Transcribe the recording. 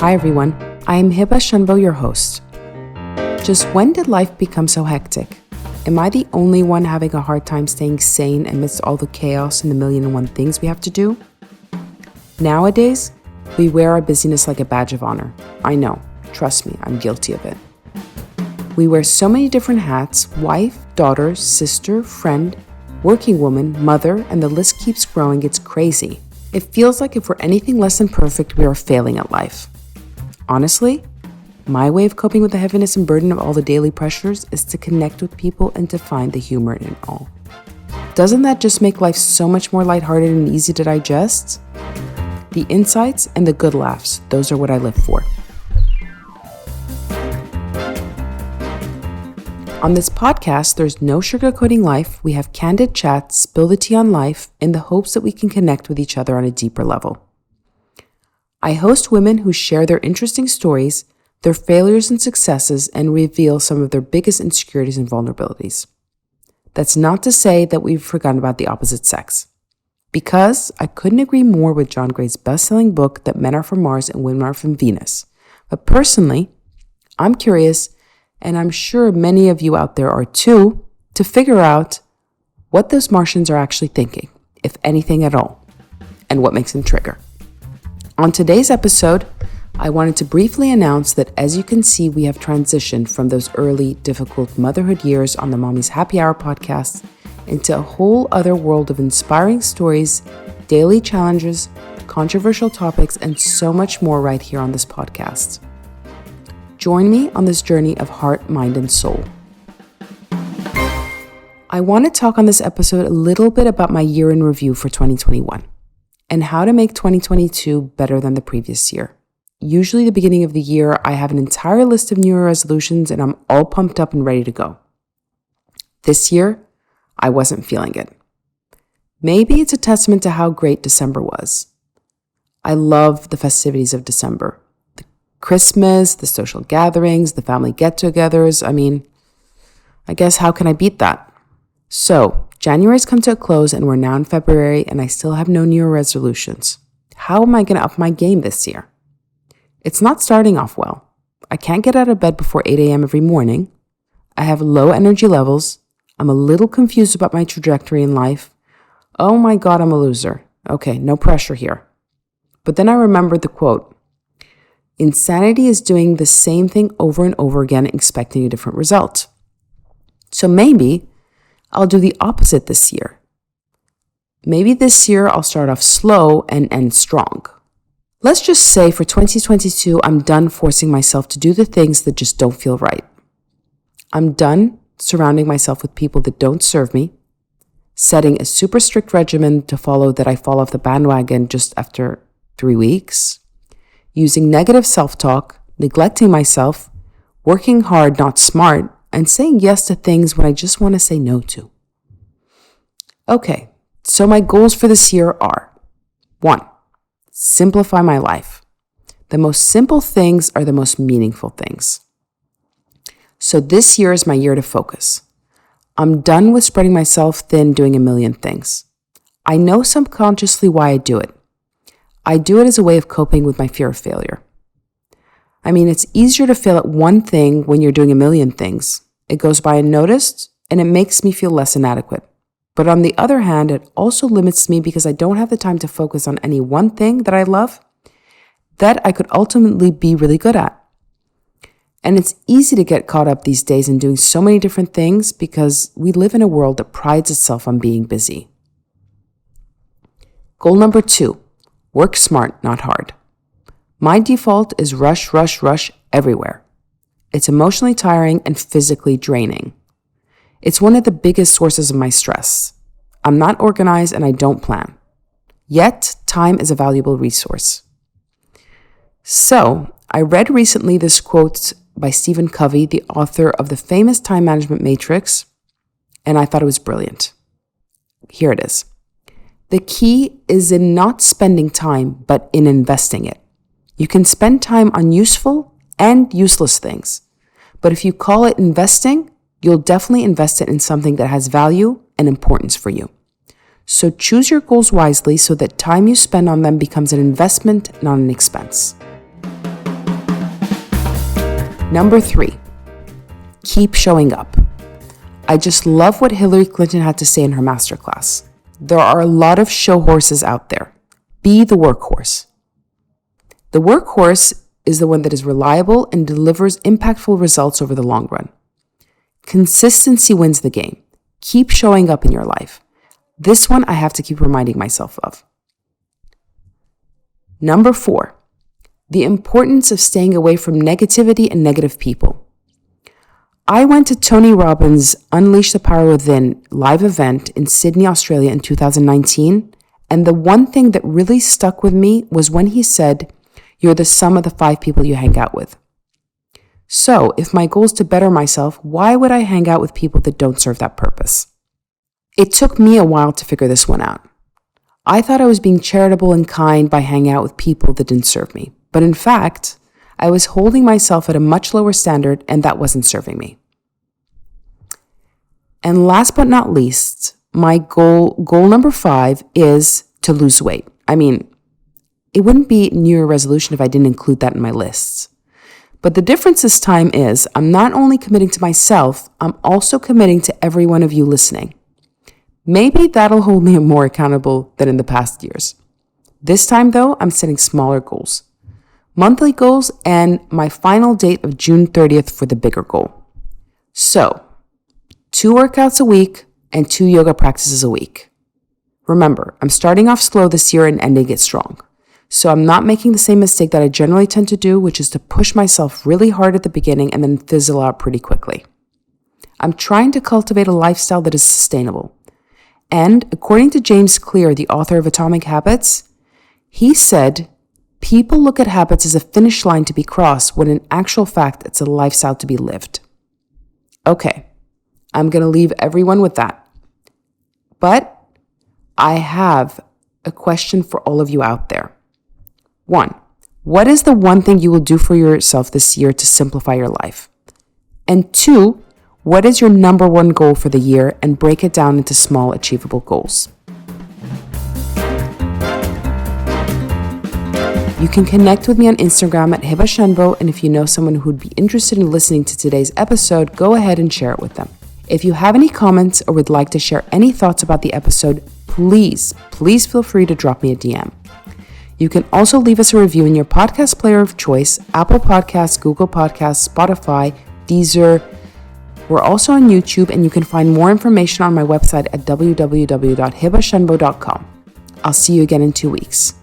Hi everyone, I am Hiba Shanbo, your host. Just when did life become so hectic? Am I the only one having a hard time staying sane amidst all the chaos and the million and one things we have to do? Nowadays, we wear our busyness like a badge of honor. I know, trust me, I'm guilty of it. We wear so many different hats: wife, daughter, sister, friend, working woman, mother, and the list keeps growing. It's crazy. It feels like if we're anything less than perfect, we are failing at life. Honestly, my way of coping with the heaviness and burden of all the daily pressures is to connect with people and to find the humor in it all. Doesn't that just make life so much more lighthearted and easy to digest? The insights and the good laughs, those are what I live for. On this podcast, there's no sugarcoating life. We have candid chats, spill the tea on life, in the hopes that we can connect with each other on a deeper level. I host women who share their interesting stories, their failures and successes, and reveal some of their biggest insecurities and vulnerabilities. That's not to say that we've forgotten about the opposite sex, because I couldn't agree more with John Gray's best-selling book that men are from Mars and women are from Venus. But personally, I'm curious, and I'm sure many of you out there are too, to figure out what those Martians are actually thinking, if anything at all, and what makes them trigger. On today's episode, I wanted to briefly announce that, as you can see, we have transitioned from those early, difficult motherhood years on the Mommy's Happy Hour podcast into a whole other world of inspiring stories, daily challenges, controversial topics, and so much more right here on this podcast. Join me on this journey of heart, mind, and soul. I want to talk on this episode a little bit about my year in review for 2021 and how to make 2022 better than the previous year. Usually the beginning of the year, I have an entire list of New Year resolutions and I'm all pumped up and ready to go. This year, I wasn't feeling it. Maybe it's a testament to how great December was. I love the festivities of December. Christmas, the social gatherings, the family get-togethers. I guess how can I beat that? So, January's come to a close and we're now in February and I still have no New Year resolutions. How am I going to up my game this year? It's not starting off well. I can't get out of bed before 8 a.m. every morning. I have low energy levels. I'm a little confused about my trajectory in life. Oh my God, I'm a loser. Okay, no pressure here. But then I remembered the quote, "Insanity is doing the same thing over and over again, expecting a different result." So maybe I'll do the opposite this year. Maybe this year I'll start off slow and end strong. Let's just say for 2022, I'm done forcing myself to do the things that just don't feel right. I'm done surrounding myself with people that don't serve me, setting a super strict regimen to follow that I fall off the bandwagon just after 3 weeks, using negative self-talk, neglecting myself, working hard, not smart, and saying yes to things when I just want to say no to. Okay, so my goals for this year are: 1, simplify my life. The most simple things are the most meaningful things. So this year is my year to focus. I'm done with spreading myself thin doing a million things. I know subconsciously why I do it. I do it as a way of coping with my fear of failure. It's easier to fail at one thing when you're doing a million things. It goes by unnoticed and it makes me feel less inadequate. But on the other hand, it also limits me because I don't have the time to focus on any one thing that I love that I could ultimately be really good at. And it's easy to get caught up these days in doing so many different things because we live in a world that prides itself on being busy. Goal number 2. Work smart, not hard. My default is rush, rush, rush everywhere. It's emotionally tiring and physically draining. It's one of the biggest sources of my stress. I'm not organized and I don't plan. Yet, time is a valuable resource. So, I read recently this quote by Stephen Covey, the author of the famous time management matrix, and I thought it was brilliant. Here it is. The key is in not spending time, but in investing it. You can spend time on useful and useless things, but if you call it investing, you'll definitely invest it in something that has value and importance for you. So choose your goals wisely so that time you spend on them becomes an investment, not an expense. Number 3, keep showing up. I just love what Hillary Clinton had to say in her masterclass. There are a lot of show horses out there. Be the workhorse. The workhorse is the one that is reliable and delivers impactful results over the long run. Consistency wins the game. Keep showing up in your life. This one I have to keep reminding myself of. Number 4, the importance of staying away from negativity and negative people. I went to Tony Robbins' Unleash the Power Within live event in Sydney, Australia in 2019, and the one thing that really stuck with me was when he said, "You're the sum of the 5 people you hang out with." So, if my goal is to better myself, why would I hang out with people that don't serve that purpose? It took me a while to figure this one out. I thought I was being charitable and kind by hanging out with people that didn't serve me. But in fact, I was holding myself at a much lower standard, and that wasn't serving me. And last but not least, my goal number 5 is to lose weight. I mean, it wouldn't be New Year resolution if I didn't include that in my lists. But the difference this time is I'm not only committing to myself, I'm also committing to every one of you listening. Maybe that'll hold me more accountable than in the past years. This time though, I'm setting smaller goals. Monthly goals and my final date of June 30th for the bigger goal. So, 2 workouts a week and 2 yoga practices a week. Remember, I'm starting off slow this year and ending it strong. So I'm not making the same mistake that I generally tend to do, which is to push myself really hard at the beginning and then fizzle out pretty quickly. I'm trying to cultivate a lifestyle that is sustainable. And according to James Clear, the author of Atomic Habits, he said, people look at habits as a finish line to be crossed when in actual fact it's a lifestyle to be lived. Okay, I'm going to leave everyone with that. But I have a question for all of you out there. 1, what is the one thing you will do for yourself this year to simplify your life? And 2, what is your number 1 goal for the year, and break it down into small achievable goals. You can connect with me on Instagram at Hiba Shenbo, and if you know someone who'd be interested in listening to today's episode, go ahead and share it with them. If you have any comments or would like to share any thoughts about the episode, please feel free to drop me a DM. You can also leave us a review in your podcast player of choice, Apple Podcasts, Google Podcasts, Spotify, Deezer. We're also on YouTube, and you can find more information on my website at www.hibashenbo.com. I'll see you again in 2 weeks.